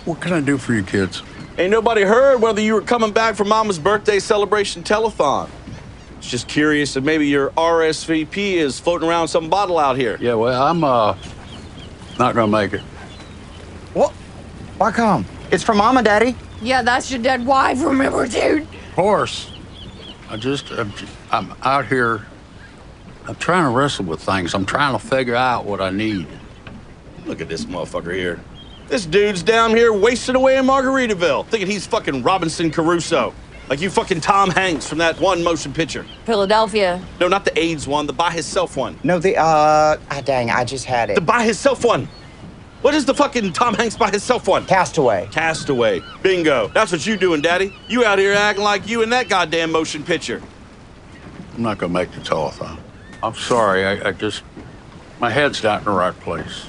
What can I do for you kids? Ain't nobody heard whether you were coming back from Mama's birthday celebration telethon. It's just curious if maybe your RSVP is floating around some bottle out here. Yeah, well, I'm not gonna make it. What? Why come? It's for Mama, Daddy. Yeah, that's your dead wife, remember, dude? Of course. I'm out here. I'm trying to wrestle with things. I'm trying to figure out what I need. Look at this motherfucker here. This dude's down here wasting away in Margaritaville, thinking he's fucking Robinson Crusoe. Like you fucking Tom Hanks from that one motion picture. Philadelphia. No, not the AIDS one, the by himself one. No, dang, I just had it. The by himself one. What is the fucking Tom Hanks by himself one? Castaway. Castaway. Bingo. That's what you doing, Daddy. You out here acting like you in that goddamn motion picture. I'm not gonna make the telethon. I'm sorry, I just, my head's not in the right place.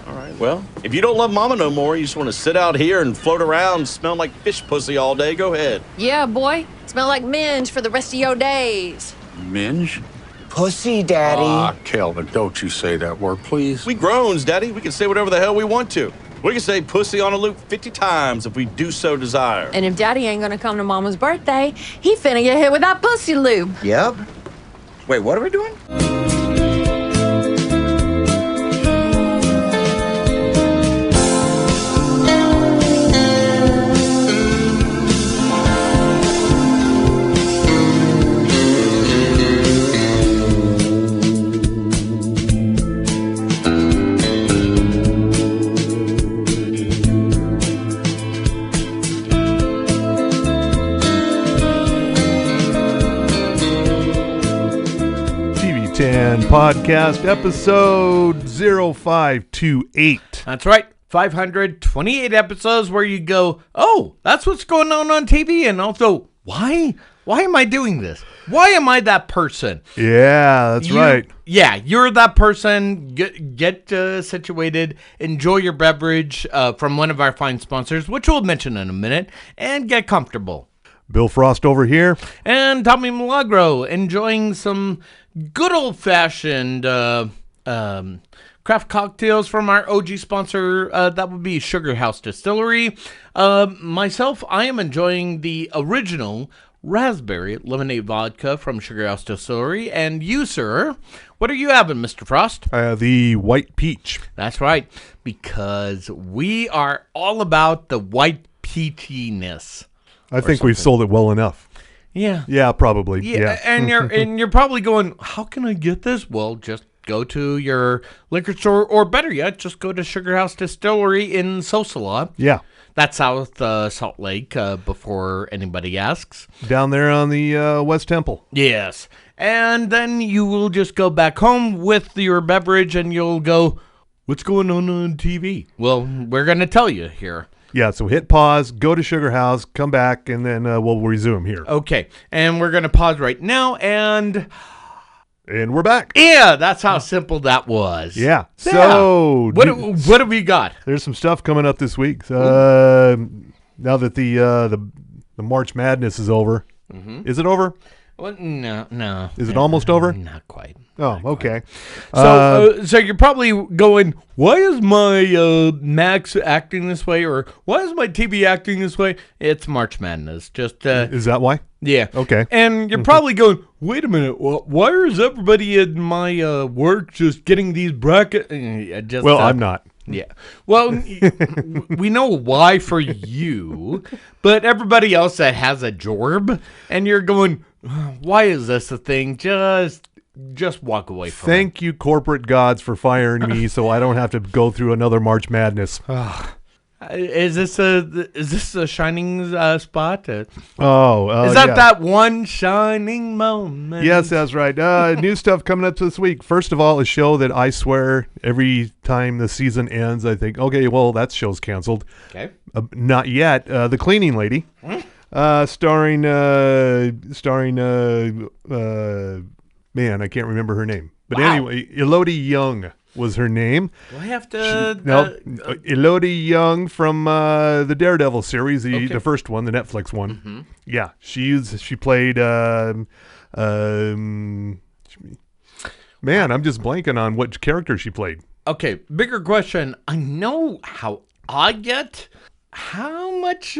All right, well, if you don't love Mama no more, you just want to sit out here and float around smelling like fish pussy all day, go ahead. Yeah, boy. Smell like minge for the rest of your days. Minge? Pussy, Daddy. Ah, Kelvin, don't you say that word, please. We growns, Daddy. We can say whatever the hell we want to. We can say pussy on a loop 50 times if we do so desire. And if Daddy ain't gonna come to Mama's birthday, he finna get hit with that pussy lube. Yep. Wait, what are we doing? Podcast episode 0528. That's right. 528 episodes where you go, oh, that's what's going on TV. And also, why am I doing this? Why am I that person? Yeah, that's right. Yeah, you're that person. Get situated. Enjoy your beverage from one of our fine sponsors, which we'll mention in a minute, and get comfortable. Bill Frost over here. And Tommy Milagro enjoying some good old-fashioned craft cocktails from our OG sponsor. That would be Sugar House Distillery. Myself, I am enjoying the original raspberry lemonade vodka from Sugar House Distillery. And you, sir, what are you having, Mr. Frost? The white peach. That's right, because we are all about the white peachiness. I think we've sold it well enough. Yeah. Yeah, probably. Yeah. And you're probably going, how can I get this? Well, just go to your liquor store, or better yet, just go to Sugar House Distillery in Sosala. Yeah. That's South Salt Lake, before anybody asks. Down there on the West Temple. Yes. And then you will just go back home with your beverage and you'll go, what's going on TV? Well, we're going to tell you here. Yeah, so hit pause, go to Sugar House, come back, and then we'll resume here. Okay, and we're going to pause right now, and we're back. Yeah, that's how simple that was. Yeah. So what have we got? There's some stuff coming up this week. Now that the March Madness is over. Mm-hmm. Is it over? Well, no. Is it almost over? Not quite. Oh, okay. So you're probably going, why is my Max acting this way? Or why is my TV acting this way? It's March Madness. Just is that why? Yeah. Okay. And you're probably going, wait a minute. Why is everybody in my work just getting these brackets? Well, I'm not. Yeah. Well, we know why for you, but everybody else that has a job, and you're going, why is this a thing? Just walk away from it. Thank you, corporate gods, for firing me so I don't have to go through another March Madness. Is this a shining spot? Is that that one shining moment? Yes, that's right. New stuff coming up this week. First of all, a show that I swear every time the season ends, I think, okay, well, that show's canceled. Okay. Not yet. The Cleaning Lady, starring man, I can't remember her name. But anyway, Elodie Young was her name. Do I have to? Elodie Young from the Daredevil series, the first one, the Netflix one. Mm-hmm. Yeah, she played. Man, I'm just blanking on what character she played. Okay, bigger question. I know how I get. How much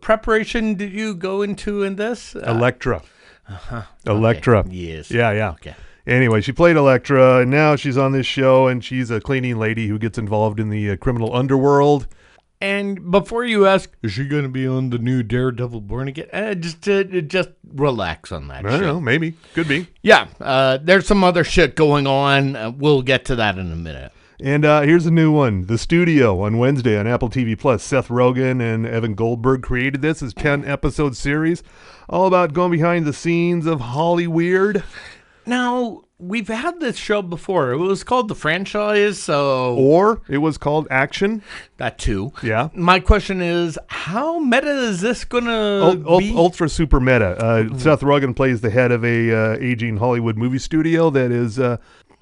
preparation did you go into in this? Electra. Electra. Okay. Yes. Yeah. Okay. Anyway, she played Electra, and now she's on this show, and she's a cleaning lady who gets involved in the criminal underworld. And before you ask, is she going to be on the new Daredevil Born Again? Just relax on that. I don't know. Maybe. Could be. Yeah. There's some other shit going on. We'll get to that in a minute. And here's a new one. The Studio on Wednesday on Apple TV Plus. Seth Rogen and Evan Goldberg created this. It's a 10-episode series all about going behind the scenes of Hollyweird. Now, we've had this show before. It was called The Franchise, so... Or it was called Action. That too. Yeah. My question is, how meta is this going to be? Ultra super meta. Seth Rogen plays the head of a aging Hollywood movie studio that is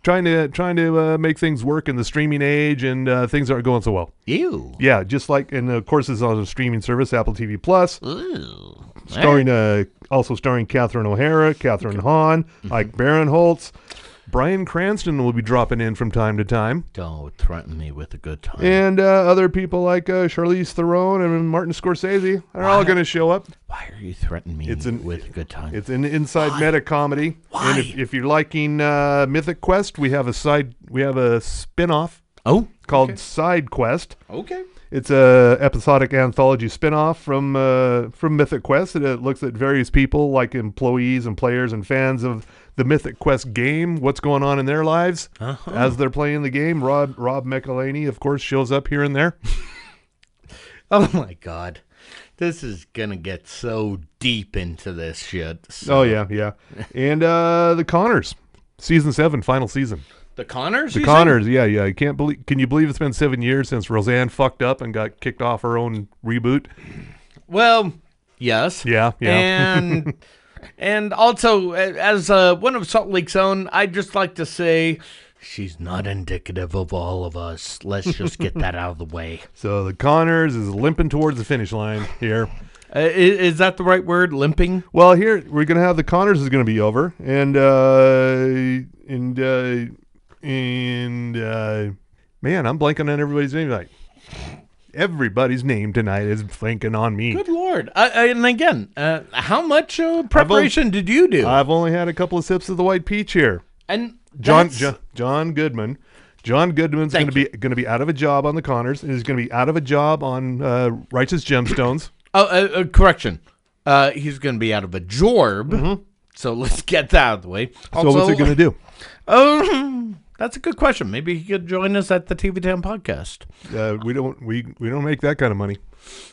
trying to make things work in the streaming age, and things aren't going so well. Ew. Yeah, just like, and of course it's on a streaming service, Apple TV Plus. Ooh. Also starring Catherine O'Hara, Catherine Hahn, Ike Barinholtz. Bryan Cranston will be dropping in from time to time. Don't threaten me with a good time. And other people like Charlize Theron and Martin Scorsese are all going to show up. Why are you threatening me with a good time? It's an inside meta comedy. Why? And if you're liking Mythic Quest, we have a spin-off called Side Quest. Okay. It's a episodic anthology spin-off from Mythic Quest. It looks at various people like employees and players and fans of the Mythic Quest game, what's going on in their lives as they're playing the game. Rob McElhaney, of course, shows up here and there. Oh my God. This is going to get so deep into this shit. So. Oh, yeah. And the Conners, season 7, final season. The Conners? The Conners, yeah. Can you believe it's been 7 years since Roseanne fucked up and got kicked off her own reboot? Well, yes. Yeah. And also, as one of Salt Lake's own, I'd just like to say she's not indicative of all of us. Let's just get that out of the way. So the Conners is limping towards the finish line here. Is that the right word, limping? Well, here we're going to have the Conners is going to be over. And man, I'm blanking on everybody's name tonight. Everybody's name tonight is blanking on me. Good Lord. And again, how much preparation did you do? I've only had a couple of sips of the white peach here. And John Goodman. John Goodman's going to be out of a job on the Conners, and he's going to be out of a job on Righteous Gemstones. Correction. He's going to be out of a jorb. Mm-hmm. So let's get that out of the way. Also, so what's he going to do? That's a good question. Maybe he could join us at the TV Town podcast. We don't make that kind of money.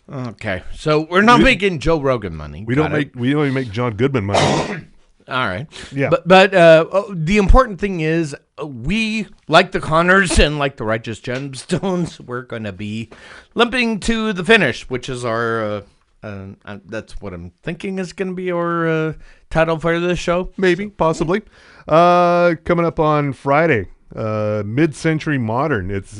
Okay, so we're not making Joe Rogan money. We don't even make John Goodman money. All right. Yeah. But the important thing is we, like the Conners and like the Righteous Gemstones, we're going to be limping to the finish, which is our, that's what I'm thinking is going to be our title for this show. Maybe, possibly. Coming up on Friday, Mid-Century Modern. It's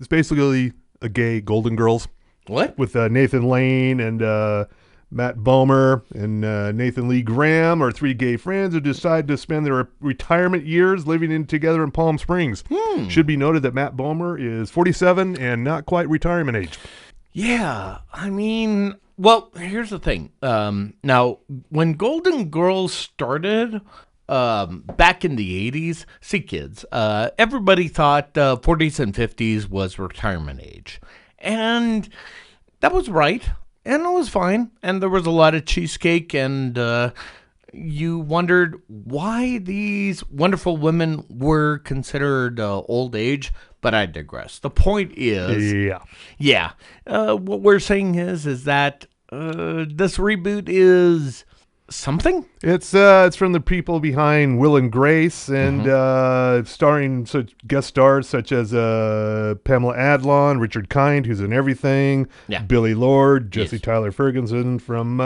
basically a gay Golden Girls. What? With Nathan Lane and Matt Bomer and Nathan Lee Graham are three gay friends who decide to spend their retirement years living together in Palm Springs. Should be noted that Matt Bomer is 47 and not quite retirement age. Yeah, I mean, well, here's the thing. Now, when Golden Girls started back in the 80s, see kids, everybody thought 40s and 50s was retirement age. And that was right. And it was fine. And there was a lot of cheesecake. And you wondered why these wonderful women were considered old age. But I digress. The point is, what we're saying is that this reboot is something. It's from the people behind Will and Grace, and starring guest stars such as Pamela Adlon, Richard Kind, who's in everything, Billy Lord, Jesse Tyler Ferguson from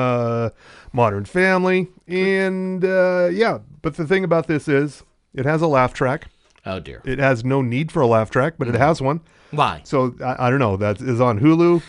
Modern Family, and But the thing about this is, it has a laugh track. Oh dear! It has no need for a laugh track, but it has one. Why? So I don't know. That is on Hulu,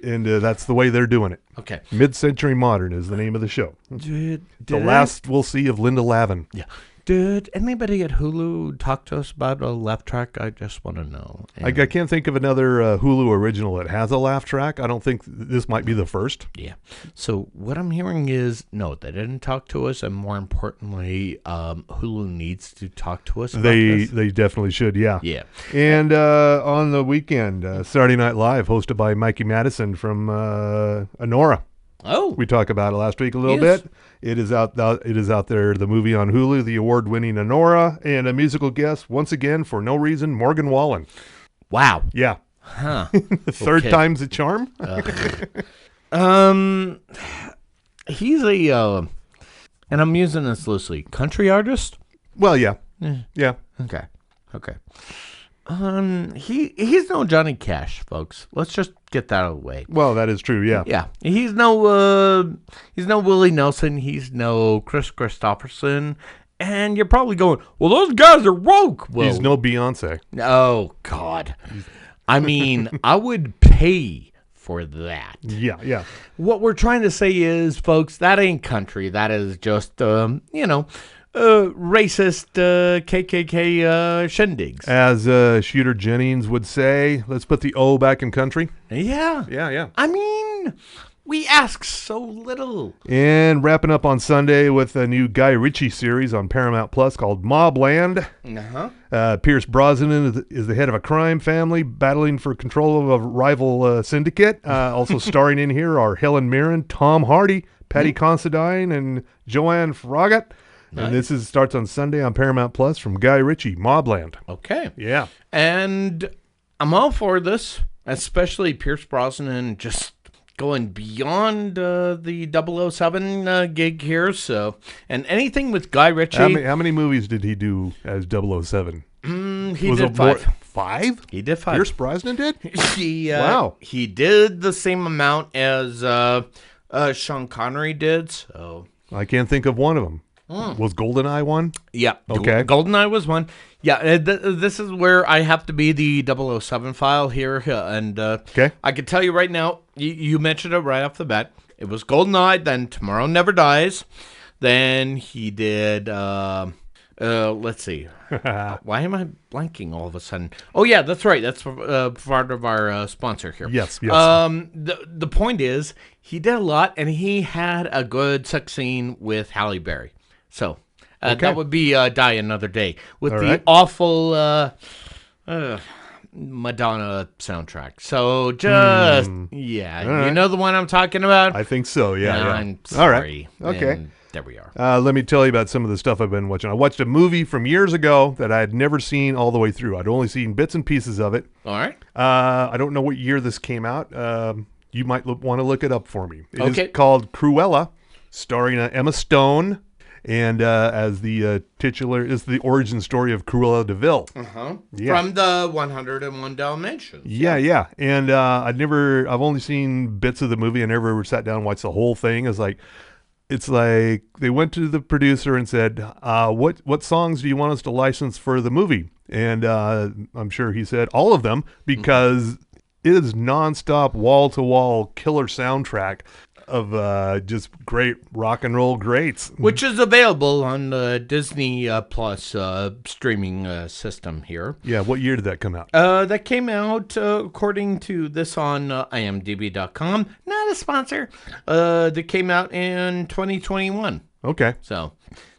and that's the way they're doing it. Okay. Mid-Century Modern is the name of the show. The last we'll see of Linda Lavin. Yeah. Did anybody at Hulu talk to us about a laugh track? I just want to know. I can't think of another Hulu original that has a laugh track. I don't think this might be the first. Yeah. So what I'm hearing is, no, they didn't talk to us, and more importantly, Hulu needs to talk to us about this. They definitely should, yeah. Yeah. And on the weekend, Saturday Night Live, hosted by Mikey Madison from Honora. Oh. We talked about it last week a little Yes. bit. It is out there, the movie on Hulu, the award-winning Honora, and a musical guest, once again, for no reason, Morgan Wallen. Wow. Yeah. Huh. Third Okay. time's a charm? He's and I'm using this loosely, country artist? Well, yeah. Yeah. Okay. He's no Johnny Cash, folks. Let's just get that out of the way. Well, that is true, yeah. Yeah, he's no Willie Nelson. He's no Chris Christopherson. And you're probably going, well, those guys are woke. Well, He's no Beyonce. oh God. I mean, I would pay for that. Yeah. What we're trying to say is, folks, that ain't country. That is just, racist KKK shindigs. As Shooter Jennings would say, let's put the O back in country. Yeah. Yeah. I mean, we ask so little. And wrapping up on Sunday with a new Guy Ritchie series on Paramount Plus called MobLand. Uh-huh. Pierce Brosnan is the head of a crime family battling for control of a rival syndicate. Also starring in here are Helen Mirren, Tom Hardy, Patty Considine, and Joanne Froggatt. Nice. And this starts on Sunday on Paramount Plus from Guy Ritchie, MobLand. Okay. Yeah. And I'm all for this, especially Pierce Brosnan just going beyond the 007 gig here. So, and anything with Guy Ritchie. How many movies did he do as 007? He did 5. 5? He did 5. Pierce Brosnan did? Wow. He did the same amount as Sean Connery did. So I can't think of one of them. Was GoldenEye one? yeah. Okay. GoldenEye was one. Yeah. This is where I have to be the 007 file here. And Okay. I can tell you right now, you mentioned it right off the bat. It was GoldenEye, then Tomorrow Never Dies. Then he did, let's see. Why am I blanking all of a sudden? Oh, yeah, that's right. That's part of our sponsor here. Yes. The point is, he did a lot, and he had a good sex scene with Halle Berry. So Okay. that would be Die Another Day with All the right. awful Madonna soundtrack. So just, yeah, All right. you know the one I'm talking about? I think so, yeah. I'm All right. sorry. Okay. And there we are. Let me tell you about some of the stuff I've been watching. I watched a movie from years ago that I had never seen all the way through. I'd only seen bits and pieces of it. All right. I don't know what year this came out. You might want to look it up for me. It is Okay. called Cruella, starring Emma Stone. And as the titular is the origin story of Cruella de Vil. Uh-huh. Yeah. From the 101 Dalmatians. Yeah. And I've only seen bits of the movie. I never sat down and watched the whole thing. It's like they went to the producer and said, what songs do you want us to license for the movie? And I'm sure he said all of them, because it is nonstop, wall-to-wall killer soundtrack of just great rock and roll greats. Which is available on the Disney Plus streaming system here. Yeah, what year did that come out? That came out, according to this on imdb.com, not a sponsor, that came out in 2021. Okay. So,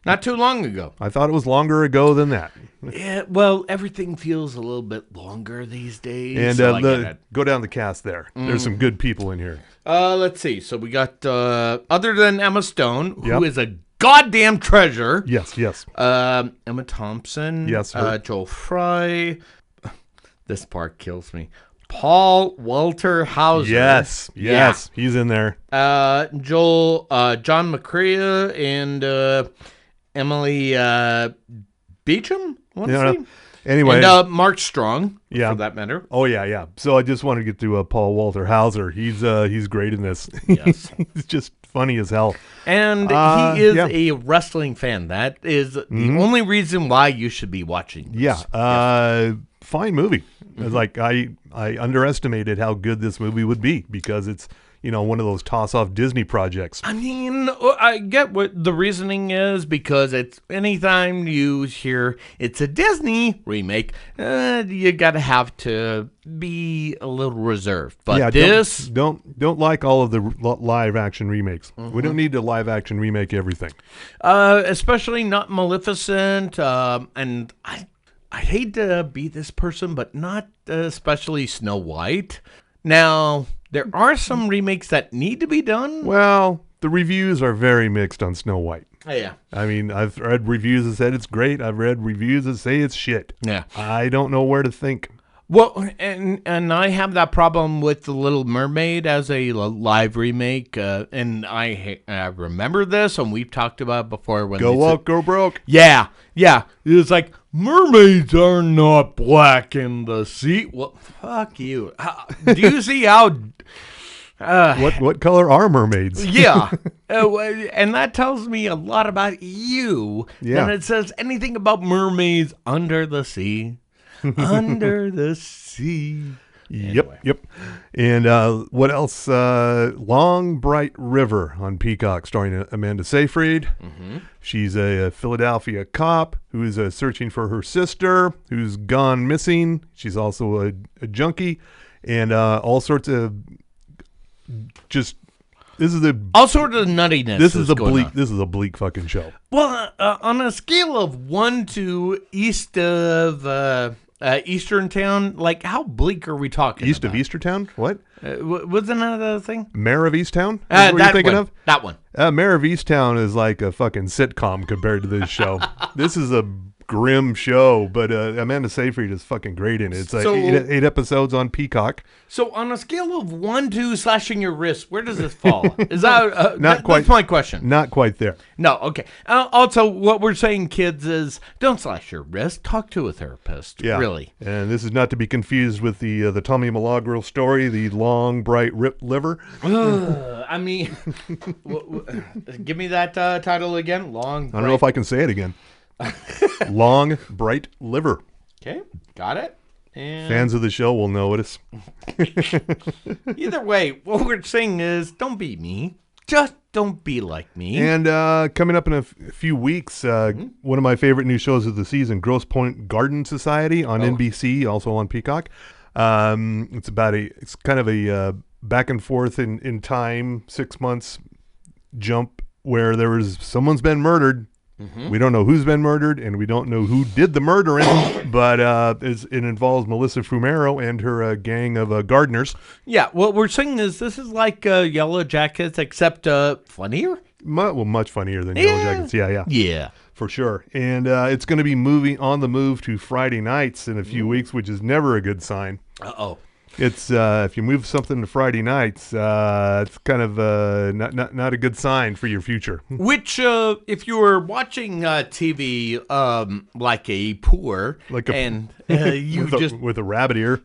not too long ago. I thought it was longer ago than that. Yeah, well, everything feels a little bit longer these days. And so I get it. go down the cast there. There's some good people in here. Let's see. So we got, other than Emma Stone, who Yep. is a goddamn treasure. Yes. Emma Thompson. Yes, her. Joel Fry. This part kills me. Paul Walter Hauser. Yes. Yeah. He's in there. John McCrea and Emily Beecham. I want to Yeah. say. Anyway. And Mark Strong. Yeah. For that matter. Oh yeah. So I just wanted to get to Paul Walter Hauser. He's great in this. Yes. He's just funny as hell. And he is yeah. a wrestling fan. That is the only reason why you should be watching this. Yeah. fine movie. It's like I underestimated how good this movie would be because it's one of those toss-off Disney projects. I mean, I get what the reasoning is because it's anytime you hear it's a Disney remake, you gotta have to be a little reserved. But yeah, this don't like all of the live action remakes. We don't need to live action remake everything. Especially not Maleficent, and I hate to be this person, but not especially Snow White. Now, there are some remakes that need to be done. Well, the reviews are very mixed on Snow White. Oh, yeah. I mean, I've read reviews that said it's great. I've read reviews that say it's shit. Yeah. I don't know where to think. Well, and I have that problem with The Little Mermaid as a live remake, and I remember this, and we've talked about it before. When Go woke, go broke. Yeah. It's like, mermaids are not black in the sea. Well, fuck you. Do you see how... What color are mermaids? Yeah. And that tells me a lot about you. Yeah. And it says anything about mermaids under the sea. Under the sea. Anyway. Yep. And what else? Long Bright River on Peacock, starring Amanda Seyfried. She's a Philadelphia cop who is searching for her sister who's gone missing. She's also a junkie, and all sorts of all sorts of nuttiness. This is a bleak fucking show. Well, on a scale of 1 to east of Eastern Town, like how bleak are we talking? East about? of Eastertown? What? Wasn't that a thing? Mayor of Easttown? Is what you're thinking of? That one. Mayor of Easttown is like a fucking sitcom compared to this show. This is a grim show, but Amanda Seyfried is fucking great in it. It's So- 8 episodes on Peacock. So on a scale of 1 to slashing your wrist, where does this fall? Is that Not quite. That's my question. Not quite there. No, okay. Also, what we're saying, kids, is don't slash your wrist. Talk to a therapist. Yeah. Really. And this is not to be confused with the Tommy Milagro story, the long, bright, ripped liver. I mean, give me that title again. Long. I don't know if I can say it again. Long, bright liver. Okay, got it. And Fans of the show will know it. either way, what we're saying is don't be me. Just don't be like me. And coming up in a few weeks, one of my favorite new shows of the season, Grosse Pointe Garden Society on NBC, also on Peacock. It's kind of a back and forth in time, 6 months jump where someone's been murdered. We don't know who's been murdered, and we don't know who did the murdering, but it involves Melissa Fumero and her gang of gardeners. Yeah, what we're saying is this is like Yellow Jackets, except funnier? Much funnier than Yellow Jackets. Yeah. Yeah. For sure. And it's going to be moving on the move to Friday nights in a few weeks, which is never a good sign. Uh-oh. It's if you move something to Friday nights, it's kind of not a good sign for your future. Which, if you were watching TV like a poor, and you with a rabbit ear,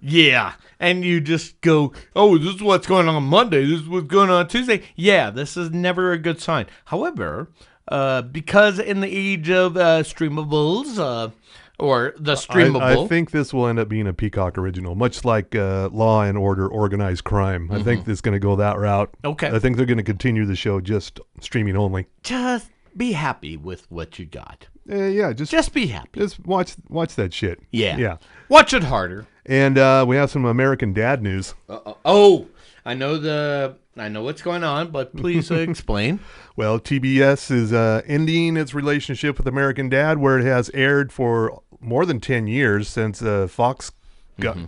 and you just go, oh, this is what's going on Monday, this is what's going on Tuesday. Yeah, this is never a good sign. However, because in the age of streamables, or the streamable. I think this will end up being a Peacock original, much like Law and Order Organized Crime. I think it's going to go that route. Okay. I think they're going to continue the show just streaming only. Just be happy with what you got. Just be happy. Just watch that shit. Yeah. Watch it harder. And we have some American Dad news. Oh, I know what's going on, but please explain. Well, TBS is ending its relationship with American Dad, where it has aired for more than 10 years since Fox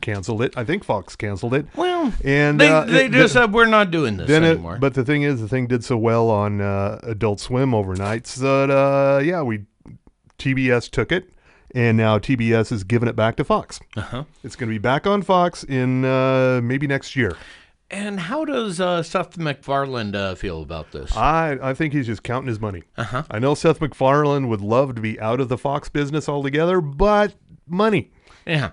canceled it. I think Fox canceled it. Well, and they just said we're not doing this anymore. But the thing is, the thing did so well on Adult Swim overnight that TBS took it, and now TBS is giving it back to Fox. It's going to be back on Fox in maybe next year. And how does Seth MacFarlane feel about this? I think he's just counting his money. I know Seth MacFarlane would love to be out of the Fox business altogether, but money. Yeah.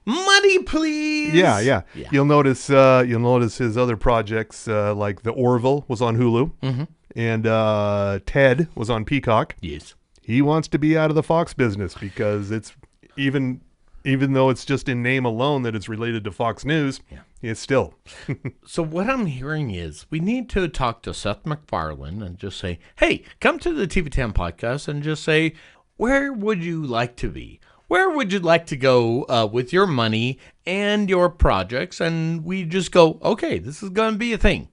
Money, please. Yeah. You'll notice his other projects like The Orville was on Hulu, and Ted was on Peacock. Yes. He wants to be out of the Fox business because it's even even though it's just in name alone that it's related to Fox News, it's still. So what I'm hearing is we need to talk to Seth MacFarlane and just say, hey, come to the TV10 podcast and just say, where would you like to be? Where would you like to go with your money and your projects? And we just go, okay, this is going to be a thing.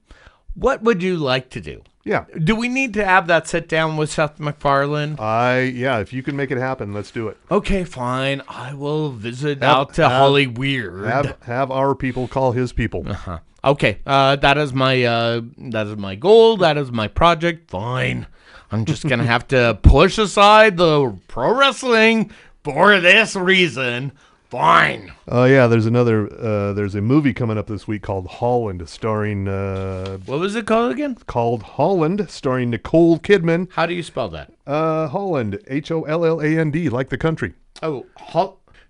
What would you like to do? Yeah. Do we need to have that sit down with Seth MacFarlane? If you can make it happen, let's do it. Okay, fine. I will visit out to Hollyweird. Have our people call his people. Uh-huh. Okay, that is my goal. That is my project. Fine. I'm just gonna have to push aside the pro wrestling for this reason. Fine. There's a movie coming up this week called Holland, starring what was it called again? Called Holland, starring Nicole Kidman. How do you spell that? Holland, Holland, like the country. Oh,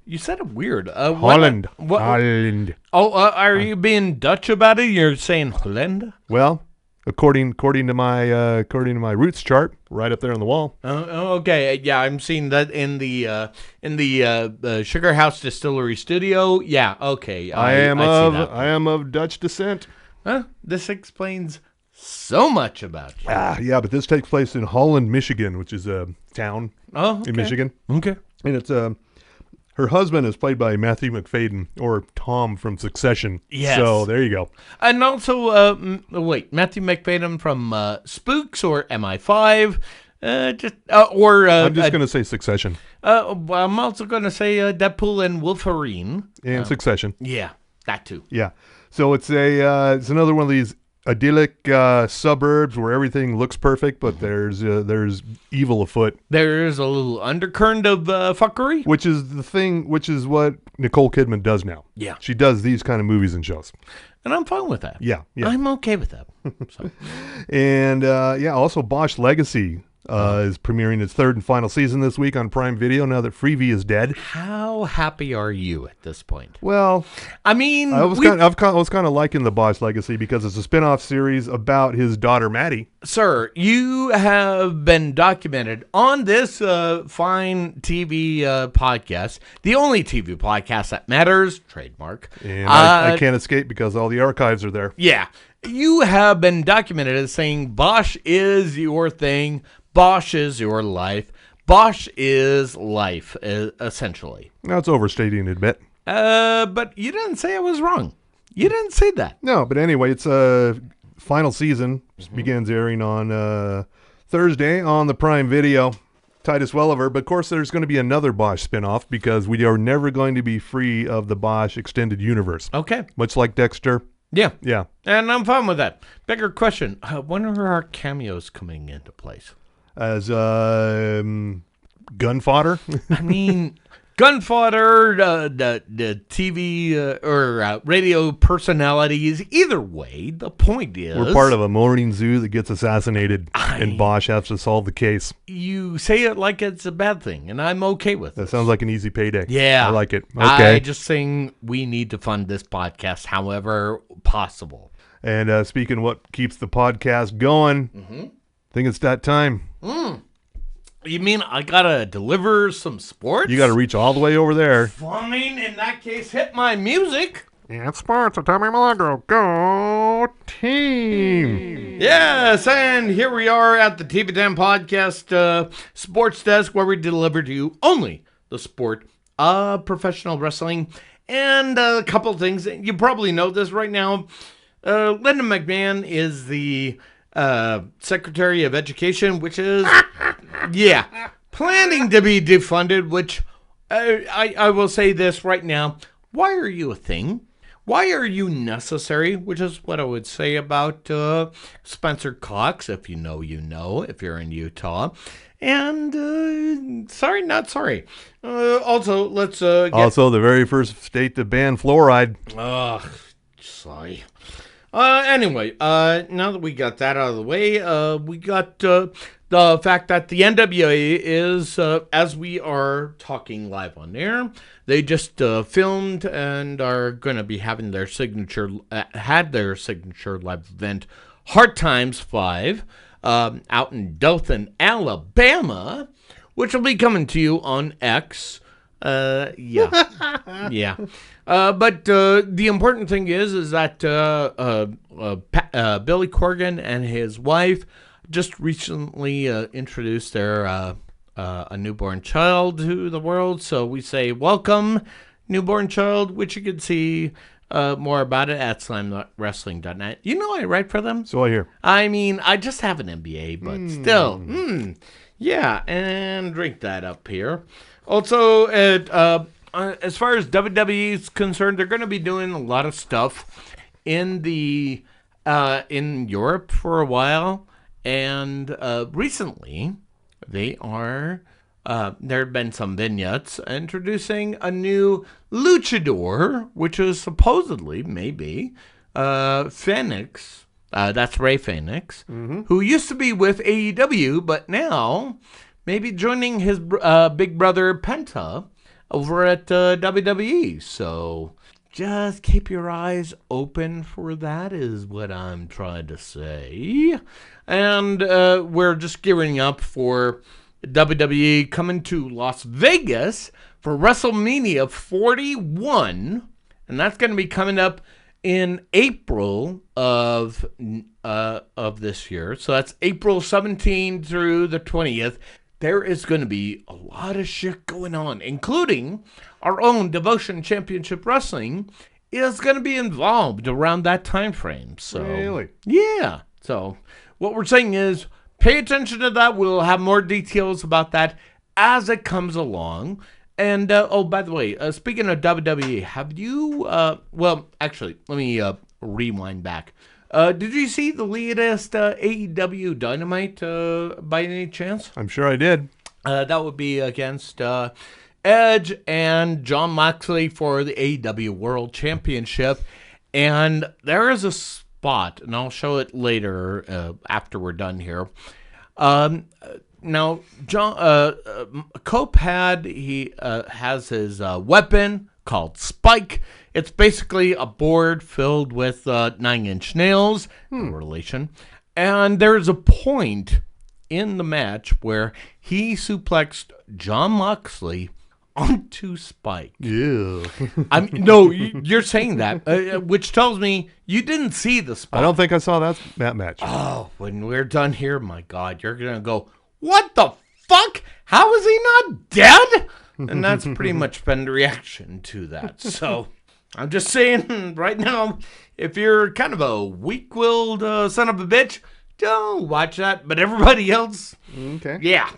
you said it weird. Holland. What? Holland. Oh, are you being Dutch about it? You're saying Holland? Well, according to my roots chart, right up there on the wall. Okay. Yeah, I'm seeing that in the Sugar House Distillery studio. Yeah. Okay. I am of Dutch descent. This explains so much about you. Yeah, but this takes place in Holland, Michigan, which is a town in Michigan. Okay. And it's her husband is played by Matthew McFadden, or Tom from Succession. Yes. So there you go. And also, Matthew McFadden from Spooks or MI5. I'm just going to say Succession. I'm also going to say Deadpool and Wolverine. And Succession. Yeah, that too. Yeah. So it's another one of these idyllic suburbs where everything looks perfect, but there's evil afoot. There's a little undercurrent of fuckery, which is what Nicole Kidman does now. Yeah, she does these kind of movies and shows, and I'm fine with that. Yeah. I'm okay with that. So. And also Bosch Legacy is premiering its third and final season this week on Prime Video now that Freevee is dead. How happy are you at this point? Well, I mean, I was kind of liking the Bosch Legacy because it's a spin-off series about his daughter Maddie. Sir, you have been documented on this fine TV podcast, the only TV podcast that matters, trademark. And I can't escape because all the archives are there. Yeah. You have been documented as saying Bosch is your thing. Bosch is your life. Bosch is life, essentially. That's overstating it a bit. But you didn't say I was wrong. You didn't say that. No, but anyway, it's final season. Begins airing on Thursday on the Prime Video. Titus Welliver. But, of course, there's going to be another Bosch spinoff because we are never going to be free of the Bosch extended universe. Okay. Much like Dexter. Yeah. Yeah. And I'm fine with that. Bigger question. When are our cameos coming into place? As gun fodder? I mean, gun fodder, the TV or radio personalities. Either way, the point is... We're part of a morning zoo that gets assassinated, and Bosch has to solve the case. You say it like it's a bad thing, and I'm okay with it. That sounds like an easy payday. Yeah. I like it. Okay. I just think we need to fund this podcast however possible. And speaking of what keeps the podcast going, I think it's that time. You mean I gotta deliver some sports? You gotta reach all the way over there. Fine, in that case, hit my music. And it's sports with Tommy Milagro. Go team! Yes, and here we are at the TV10 Podcast Sports Desk, where we deliver to you only the sport of professional wrestling. And a couple things. You probably know this right now. Linda McMahon is the Secretary of Education, which is, planning to be defunded, which I will say this right now. Why are you a thing? Why are you necessary? Which is what I would say about Spencer Cox, if you know, you know, if you're in Utah. And sorry, not sorry. Also, let's get... Also, the very first state to ban fluoride. Ugh, sorry. Anyway, now that we got that out of the way, we got the fact that the NWA is, as we are talking live on air, they just filmed and are going to be having their had their signature live event, Hard Times 5, out in Dothan, Alabama, which will be coming to you on X. Yeah. Yeah. But the important thing is that Billy Corgan and his wife just recently introduced their a newborn child to the world. So we say, welcome, newborn child, which you can see more about it at slamwrestling.net. You know I write for them. So I hear. I mean, I just have an MBA, but still. Yeah, and drink that up here. Also, as far as WWE is concerned, they're going to be doing a lot of stuff in the in Europe for a while, and recently they are there have been some vignettes introducing a new luchador, which is supposedly maybe Phoenix. That's Ray Phoenix, who used to be with AEW, but now maybe joining his big brother Penta over at WWE. So just keep your eyes open for that is what I'm trying to say. And we're just gearing up for WWE coming to Las Vegas for WrestleMania 41. And that's going to be coming up in April of this year. So that's April 17th through the 20th. There is going to be a lot of shit going on, including our own Devotion Championship Wrestling is going to be involved around that time frame. So, Really? Yeah. So what we're saying is pay attention to that. We'll have more details about that as it comes along. And, oh, by the way, speaking of WWE, have you, well, actually, let me rewind back. Did you see the latest AEW Dynamite by any chance? I'm sure I did. That would be against Edge and Jon Moxley for the AEW World Championship. And there is a spot, and I'll show it later after we're done here. Now, Cope has his weapon called Spike. It's basically a board filled with 9-inch nails, no relation. And there's a point in the match where he suplexed Jon Moxley onto Spike. Yeah. No, you're saying that, which tells me you didn't see the spot. I don't think I saw that match. Oh, when we're done here, my God, you're going to go, what the fuck? How is he not dead? And that's pretty much been the reaction to that. So I'm just saying right now, if you're kind of a weak-willed son of a bitch, don't watch that. But everybody else, Okay. yeah.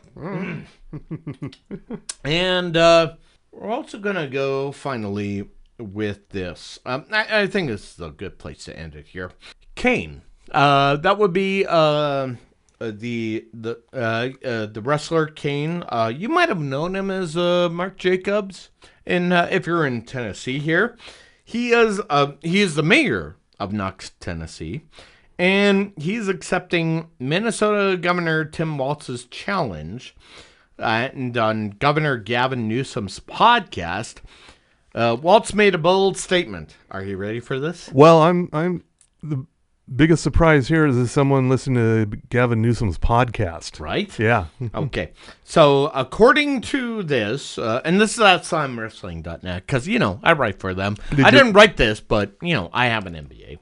And we're also going to go finally with this. I think this is a good place to end it here. Kane. That would be the wrestler Kane. You might have known him as Mark Jacobs. And if you're in Tennessee here, he is the mayor of Knox, Tennessee. And he's accepting Minnesota Governor Tim Walz's challenge. And on Governor Gavin Newsom's podcast, Walz made a bold statement. Are you ready for this? Well, I'm the biggest surprise here is someone listening to Gavin Newsom's podcast. Right? Yeah. Okay. So according to this, and this is at slamwrestling.net, because, I write for them. I didn't write this, but, I have an MBA.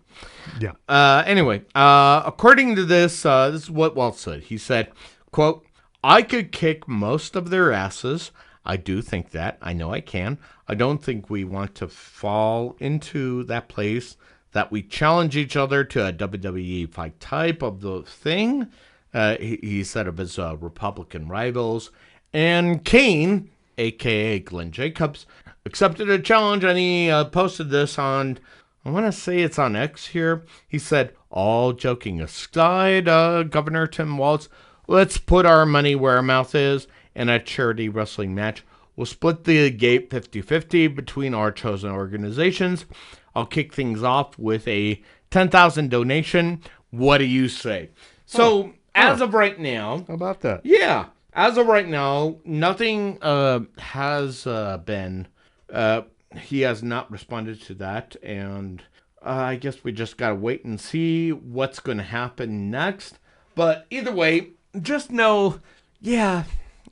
Yeah. Anyway, according to this, this is what Walz said. He said, quote, I could kick most of their asses. I do think that. I know I can. I don't think we want to fall into that place that we challenge each other to a WWE fight type of the thing. He said of his Republican rivals. And Kane, a.k.a. Glenn Jacobs, accepted a challenge, and he posted this on, I want to say it's on X here. He said, all joking aside, Governor Tim Walz, let's put our money where our mouth is in a charity wrestling match. We'll split the gate 50-50 between our chosen organizations. I'll kick things off with a $10,000 donation. What do you say? So, as of right now... How about that? Yeah. As of right now, nothing has been... he has not responded to that. And I guess we just got to wait and see what's going to happen next. But either way, just know, yeah,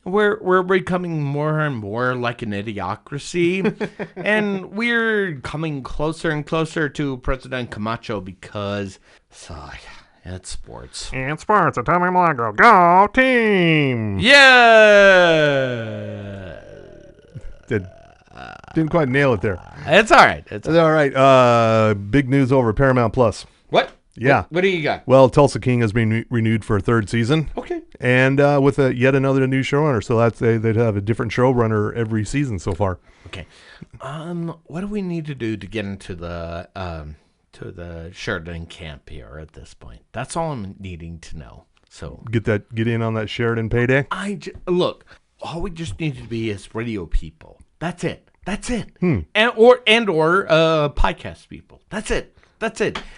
we're becoming more and more like an idiocracy, and we're coming closer and closer to President Camacho because, it's sports. And sports at Tommy Milagro. Go team! Yeah! Didn't quite nail it there. It's all right. It's all right. Big news over Paramount Plus. What? Yeah. What do you got? Well, Tulsa King has been renewed for a third season. Okay. And with yet another new showrunner. So they'd have a different showrunner every season so far. Okay. What do we need to do to get into the Sheridan camp here at this point? That's all I'm needing to know. So Get in on that Sheridan payday. Look, all we just need to be is radio people. That's it. And or podcast people. That's it.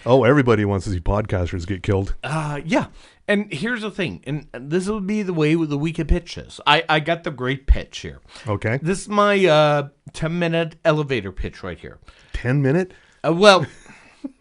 Oh, everybody wants to see podcasters get killed. Yeah. And here's the thing, and this will be the way that we can pitch this. I got the great pitch here. Okay. This is my 10-minute elevator pitch right here. 10-minute? Well,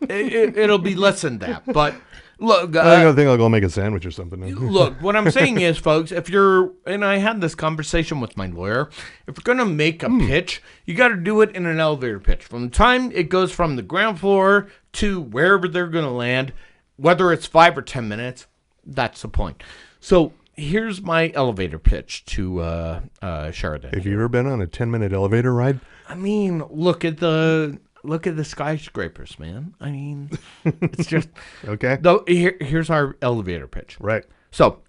it'll be less than that, but look. I think I'll go make a sandwich or something. Look, what I'm saying is, folks, and I had this conversation with my lawyer, if you're going to make a pitch, you got to do it in an elevator pitch. From the time it goes from the ground floor to wherever they're going to land, whether it's 5 or 10 minutes, that's the point. So here's my elevator pitch to Sheridan. Have you ever been on a 10-minute elevator ride? I mean, look at the skyscrapers, man. I mean, it's just okay. Here's our elevator pitch. Right. So,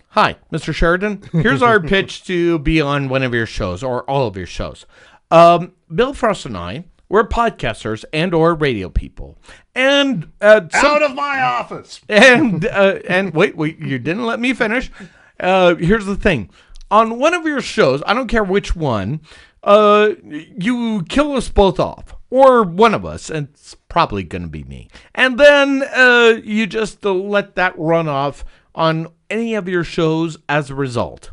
hi, Mr. Sheridan. Here's our pitch to be on one of your shows or all of your shows. Bill Frost and I, we're podcasters and or radio people, and out of my office. And wait, you didn't let me finish. Here's the thing: on one of your shows, I don't care which one, you kill us both off, or one of us, and it's probably going to be me. And then you just let that run off on any of your shows as a result.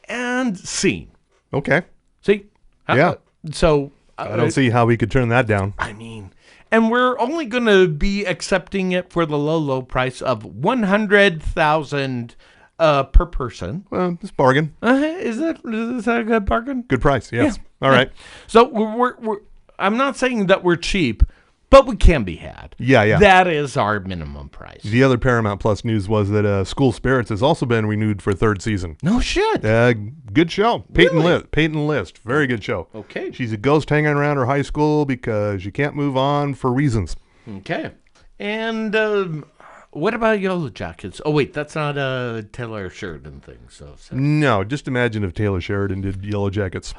And scene. Okay. See? Yeah. So I don't see how we could turn that down. I mean, and we're only going to be accepting it for the low price of $100,000 per person. Well, it's bargain. Is that a good bargain? Good price. Yes. Yeah. All right. So we're I'm not saying that we're cheap, but we can be had. Yeah. That is our minimum price. The other Paramount Plus news was that School Spirits has also been renewed for a third season. No shit. Good show. Peyton List. Very good show. Okay. She's a ghost hanging around her high school because she can't move on for reasons. Okay. And what about Yellow Jackets? Oh, wait, that's not a Taylor Sheridan thing. So. No, just imagine if Taylor Sheridan did Yellow Jackets.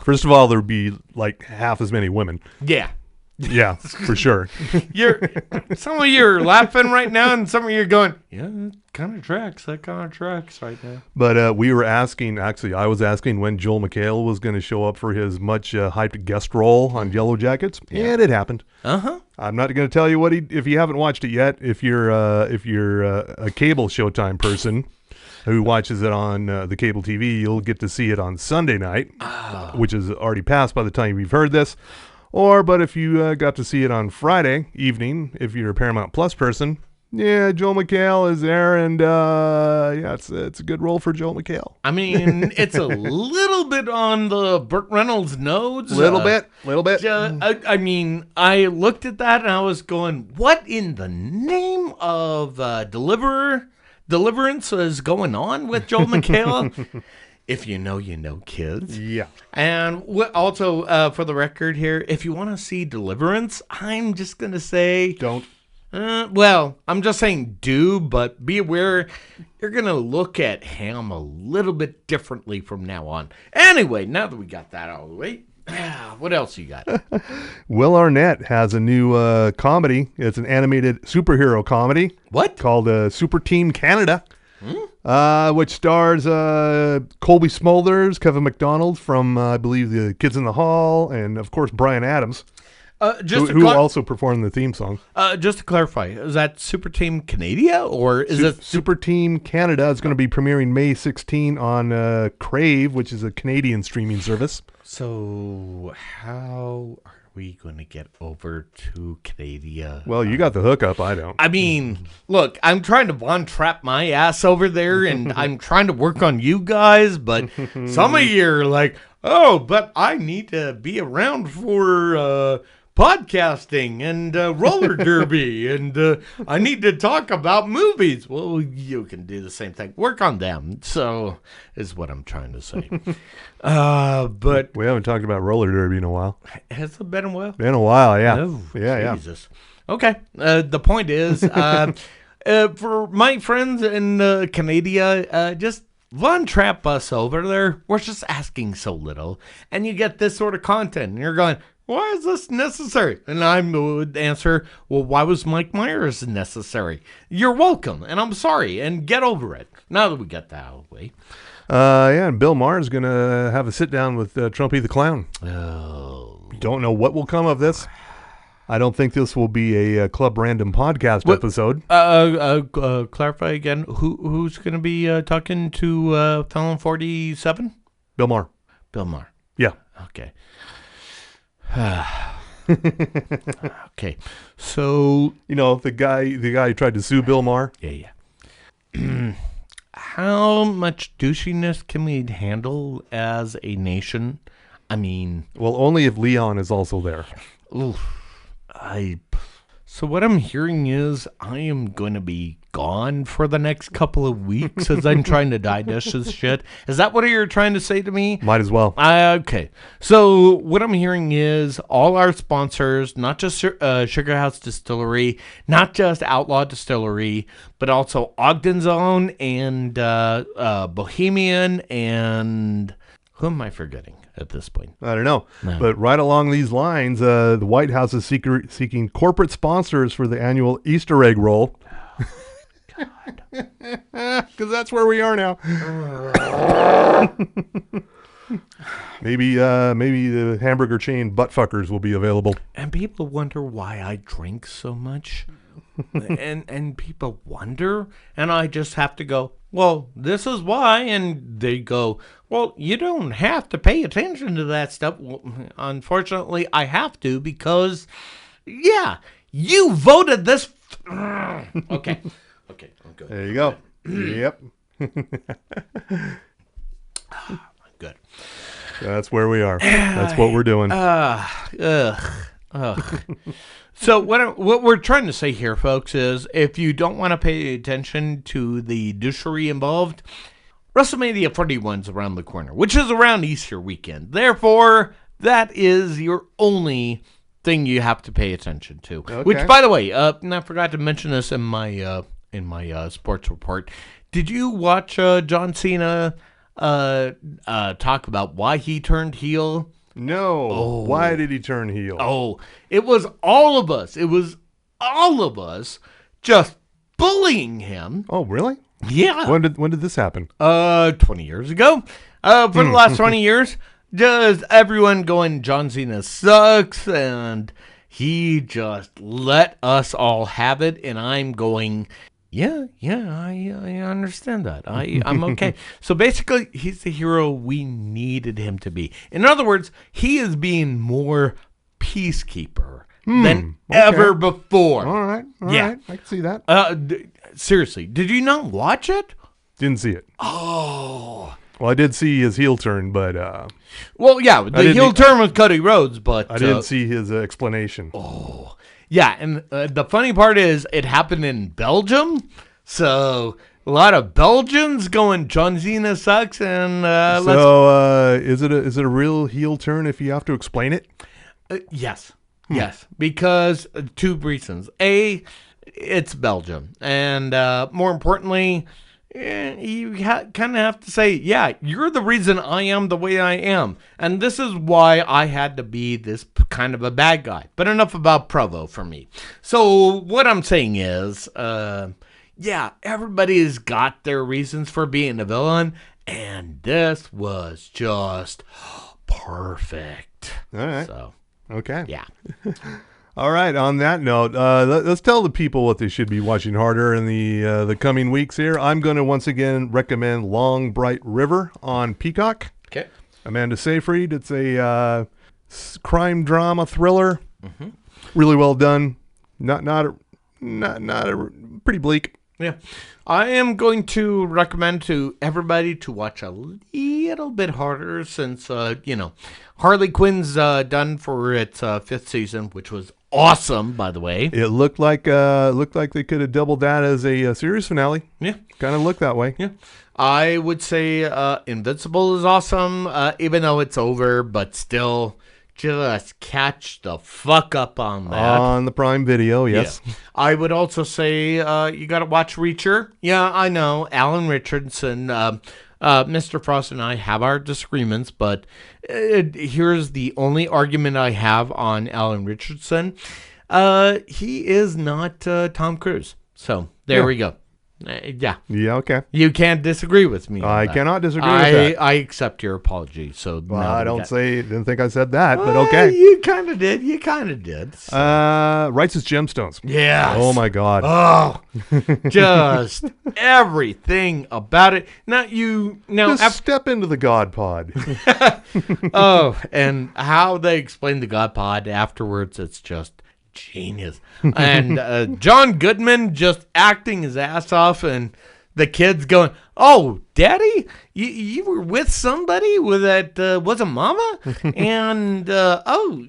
First of all, there'd be like half as many women. Yeah. Yeah, for sure. Some of you are laughing right now, and some of you are going, yeah, that kind of tracks right now. But we were asking, actually, I was asking when Joel McHale was going to show up for his much hyped guest role on Yellow Jackets, and it happened. I'm not going to tell you if you haven't watched it yet. If you're a cable Showtime person who watches it on the cable TV, you'll get to see it on Sunday night, which is already passed by the time you've heard this. But if you got to see it on Friday evening, if you're a Paramount Plus person, yeah, Joel McHale is there, and it's a good role for Joel McHale. I mean, it's a little bit on the Burt Reynolds nose. Little bit. I mean, I looked at that and I was going, what in the name of deliverance is going on with Joel McHale? If you know, kids. Yeah. And also, for the record here, if you want to see Deliverance, I'm just going to say... Don't. Well, I'm just saying do, but be aware you're going to look at Ham a little bit differently from now on. Anyway, now that we got that out of the way, what else you got? Will Arnett has a new comedy. It's an animated superhero comedy. What? Called Super Team Canada. Which stars Colby Smulders, Kevin McDonald from, I believe, the Kids in the Hall, and, of course, Bryan Adams, who also performed the theme song. Just to clarify, is that Super Team Canada, or is it... Super Team Canada is going to be premiering May 16 on Crave, which is a Canadian streaming service. So, how are we going to get over to Canada? Well, you got the hookup. I don't. I mean, look, I'm trying to Von Trap my ass over there, and I'm trying to work on you guys, but some of you are like, oh, but I need to be around for podcasting and roller derby, and I need to talk about movies. Well, you can do the same thing. Work on them. So is what I'm trying to say. But We haven't talked about roller derby in a while. has it been a while? Been a while, yeah. Oh, yeah. Jesus. Okay. The point is, for my friends in Canada, just Von Trap us over there. We're just asking so little, and you get this sort of content, and you're going, why is this necessary? And I would answer, well, why was Mike Myers necessary? You're welcome, and I'm sorry, and get over it. Now that we got that out of the way. Yeah, and Bill Maher is going to have a sit-down with Trumpy the Clown. Oh. Don't know what will come of this. I don't think this will be a Club Random podcast episode. Clarify again, who's going to be talking to Felon 47? Bill Maher. Bill Maher. Yeah. Okay. Okay. So, You know, the guy who tried to sue Bill Maher. yeah. How much douchiness can we handle as a nation? I mean, Well, only if Leon is also there. oof, so what I'm hearing is I am going to be gone for the next couple of weeks as I'm trying to digest this shit. Is that what you're trying to say to me? Might as well. Okay. So what I'm hearing is all our sponsors, not just Sugar House Distillery, not just Outlaw Distillery, but also Ogden's Own and Bohemian and who am I forgetting at this point? I don't know. No. But right along these lines, the White House is seeking corporate sponsors for the annual Easter egg roll. Because that's where we are now. Maybe the hamburger chain Buttfuckers will be available. And people wonder why I drink so much. and people wonder, and I just have to go, well, this is why. And they go, well, you don't have to pay attention to that stuff. Well, unfortunately, I have to because, yeah, you voted this. Okay. Okay, I'm good. There you go. Yep. Good. That's where we are. That's what we're doing. So what we're trying to say here, folks, is if you don't want to pay attention to the douchery involved, WrestleMania 41's around the corner, which is around Easter weekend. Therefore, that is your only thing you have to pay attention to. Okay. Which, by the way, and I forgot to mention this in my sports report. Did you watch John Cena talk about why he turned heel? No. Oh. Why did he turn heel? Oh, it was all of us. It was all of us just bullying him. Oh, really? Yeah. When did this happen? 20 years ago. For the last 20 years, just everyone going, John Cena sucks, and he just let us all have it, and I'm going, yeah, I understand that. I'm okay. So basically, he's the hero we needed him to be. In other words, he is being more peacekeeper than ever before. All right. I can see that. Seriously, did you not watch it? Didn't see it. Oh. Well, I did see his heel turn, but well, yeah, the heel turn was Cody Rhodes, but I didn't see his explanation. Oh. Yeah, and the funny part is it happened in Belgium, so a lot of Belgians going, John Cena sucks, and is it a real heel turn if you have to explain it? Yes, because two reasons. A, it's Belgium, and more importantly, you kind of have to say, yeah, you're the reason I am the way I am. And this is why I had to be this kind of a bad guy. But enough about Provo for me. So what I'm saying is, yeah, everybody's got their reasons for being a villain. And this was just perfect. All right. So, okay. Yeah. All right. On that note, let's tell the people what they should be watching harder in the coming weeks here. I'm going to once again recommend Long Bright River on Peacock. Okay. Amanda Seyfried. It's crime drama thriller. Really well done. Pretty bleak. Yeah. I am going to recommend to everybody to watch a little bit harder since, Harley Quinn's done for its 5th season, which was awesome, by the way. It looked like they could have doubled that as a series finale. Yeah. Kind of looked that way. Yeah. I would say Invincible is awesome, even though it's over, but still just catch the fuck up on that. On the Prime Video, yes. Yeah. I would also say you got to watch Reacher. Yeah, I know. Alan Richardson, Mr. Frost and I have our disagreements, but here's the only argument I have on Alan Richardson. He is not Tom Cruise. So there we go. Yeah. Yeah, okay. You can't disagree with me. I cannot disagree with that. I accept your apology. So well, I didn't think I said that, but okay. You kind of did. So. Righteous Gemstones. Yeah. Oh my God. Oh, just everything about it. Just step into the God Pod. Oh, and how they explain the God Pod afterwards, it's just genius. And John Goodman just acting his ass off, and the kids going, "Oh, Daddy, you were with somebody that wasn't Mama, and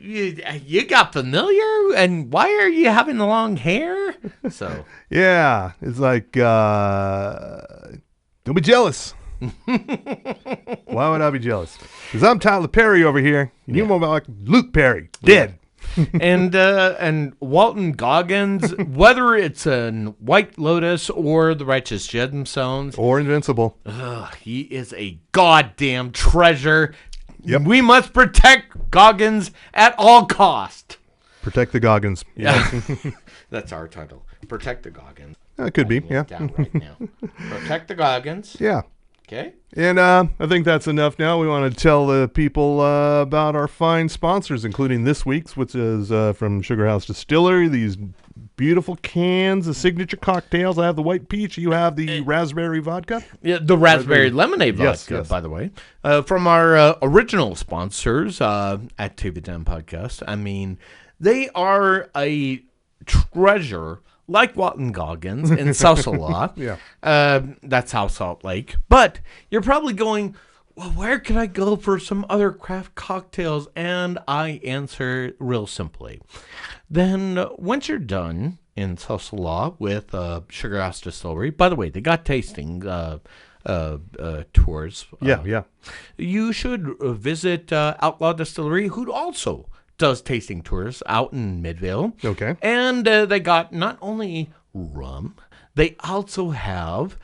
you got familiar, and why are you having the long hair?" So yeah, it's like don't be jealous. Why would I be jealous? Because I'm Tyler Perry over here, and you're more like Luke Perry, dead. And Walton Goggins, whether it's in White Lotus or The Righteous Gemstones or Invincible, he is a goddamn treasure. Yep. We must protect Goggins at all cost. Protect the Goggins. Yeah. That's our title. Protect the Goggins. It could be, yeah. Down right now. Protect the Goggins. Yeah. Okay. And I think that's enough now. We want to tell the people about our fine sponsors, including this week's, which is from Sugar House Distillery. These beautiful cans of signature cocktails. I have the white peach. You have the raspberry vodka. Yeah, the raspberry lemonade vodka, yes. by the way. From our original sponsors at TV10 Podcast. I mean, they are a treasure like Walton Goggins in Sausalito. Yeah. That's how Salt Lake. But you're probably going, well, where can I go for some other craft cocktails? And I answer real simply. Then once you're done in Sausalito with Sugar House Distillery, by the way, they got tasting tours. Yeah. You should visit Outlaw Distillery, who also does tasting tours out in Midvale. Okay. And they got not only rum, they also have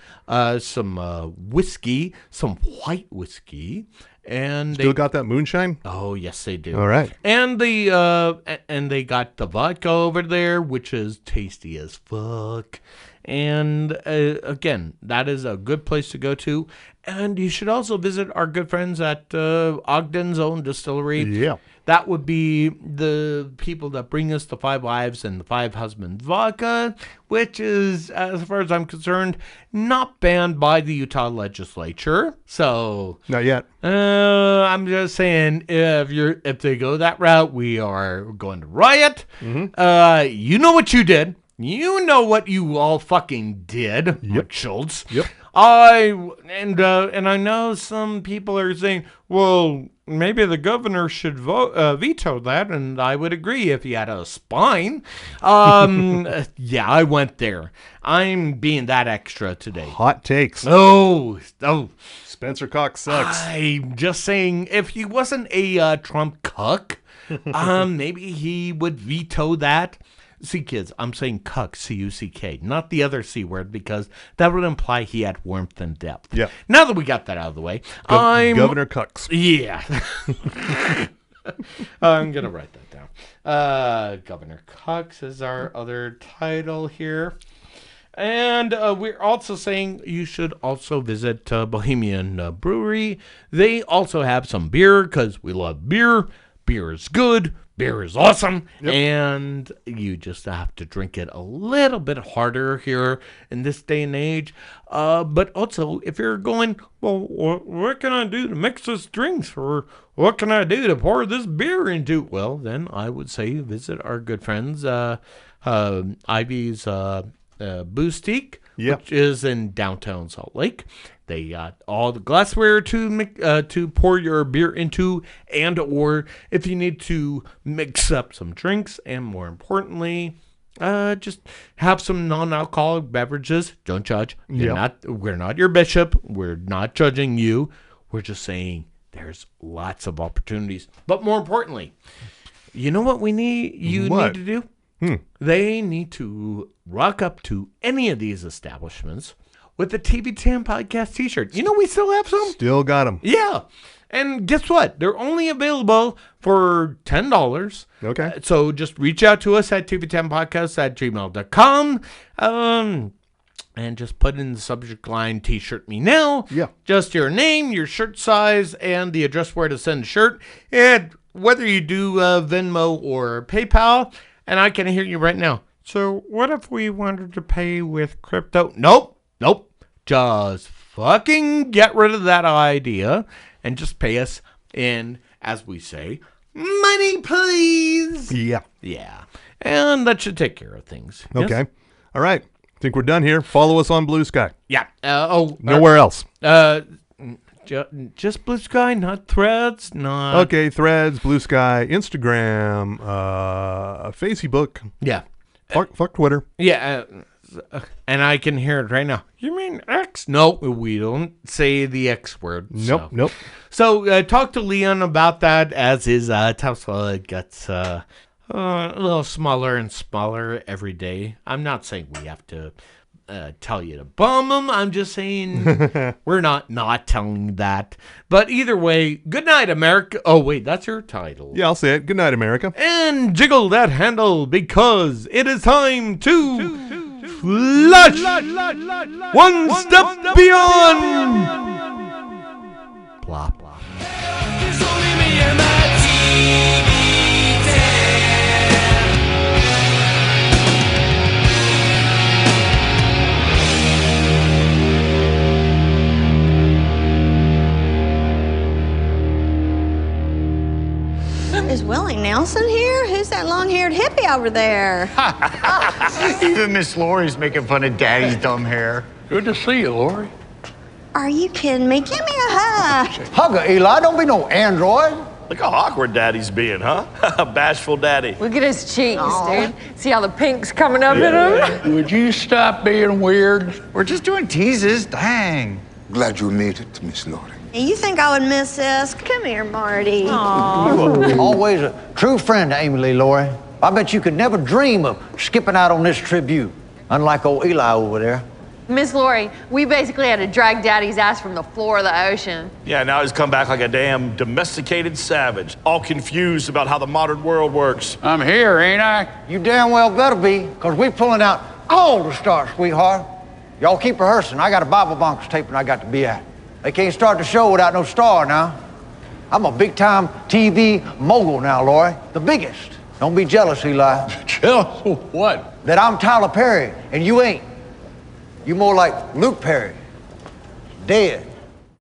some whiskey, some white whiskey. And Still got that moonshine? Oh, yes, they do. All right. And they got the vodka over there, which is tasty as fuck. And again, that is a good place to go to. And you should also visit our good friends at Ogden's Own Distillery. Yeah. That would be the people that bring us the Five Wives and the Five Husbands vodka, which is, as far as I'm concerned, not banned by the Utah legislature. So Not yet. I'm just saying, if they go that route, we are going to riot. Mm-hmm. You know what you did. You know what you all fucking did, Mike Schultz. Yep. And I know some people are saying, well, maybe the governor should veto that, and I would agree if he had a spine. Yeah, I went there. I'm being that extra today. Hot takes. Oh. Spencer Cox sucks. I'm just saying, if he wasn't a Trump cuck, maybe he would veto that. See, kids, I'm saying cuck, C-U-C-K, not the other C word, because that would imply he had warmth and depth. Yeah. Now that we got that out of the way, Governor Cucks. Yeah. I'm going to write that down. Governor Cucks is our other title here. And we're also saying you should also visit Bohemian Brewery. They also have some beer, because we love beer. Beer is good. Beer is awesome, and you just have to drink it a little bit harder here in this day and age. But also, if you're going, well, what can I do to mix this drinks? Or what can I do to pour this beer into? Well, then I would say visit our good friends, Ivy's Boutique, which is in downtown Salt Lake. They got all the glassware to pour your beer into, and or if you need to mix up some drinks, and more importantly, just have some non-alcoholic beverages. Don't judge. We're not your bishop. We're not judging you. We're just saying there's lots of opportunities. But more importantly, you know what need to do? They need to rock up to any of these establishments with the TV10 podcast t-shirt. You know, we still have some. Still got them. Yeah. And guess what? They're only available for $10. Okay. So just reach out to us at tv10podcast@gmail.com. And just put in the subject line, T-shirt me now. Yeah. Just your name, your shirt size, and the address where to send the shirt. And whether you do Venmo or PayPal. And I can hear you right now. So what if we wanted to pay with crypto? Nope. Just fucking get rid of that idea and just pay us in, as we say, money, please. Yeah. And that should take care of things. Okay. Yes? All right. Think we're done here. Follow us on Blue Sky. Yeah. Nowhere else. Just Blue Sky, not Threads, not... Okay, Threads, Blue Sky, Instagram, Facebook. Yeah. Fuck Twitter. Yeah. And I can hear it right now. You mean X? No, we don't say the X word. Nope. So talk to Leon about that as his Tulsa gets a little smaller and smaller every day. I'm not saying we have to tell you to bum him. I'm just saying we're not telling you that. But either way, good night, America. Oh, wait, that's your title. Yeah, I'll say it. Good night, America. And jiggle that handle because it is time to flush one step beyond. Plop. There's only me and my Is Willie Nelson here? Who's that long-haired hippie over there? Even Miss Lori's making fun of Daddy's dumb hair. Good to see you, Lori. Are you kidding me? Give me a hug. Hug her, Eli. Don't be no android. Look how awkward Daddy's being, huh? Bashful Daddy. Look at his cheeks, dude. See how the pink's coming up in him? Would you stop being weird? We're just doing teases. Dang. Glad you made it, Miss Lori. You think I would miss this? Come here, Marty. Always a true friend to Amy Lee Laurie. I bet you could never dream of skipping out on this tribute, unlike old Eli over there. Miss Lori, we basically had to drag Daddy's ass from the floor of the ocean. Yeah, now he's come back like a damn domesticated savage, all confused about how the modern world works. I'm here, ain't I? You damn well better be, because we're pulling out all the stars, sweetheart. Y'all keep rehearsing. I got a Bible Bonkers taping I got to be at. They can't start the show without no star now. I'm a big-time TV mogul now, Laurie. The biggest. Don't be jealous, Eli. Jealous of what? That I'm Tyler Perry, and you ain't. You more like Luke Perry. Dead.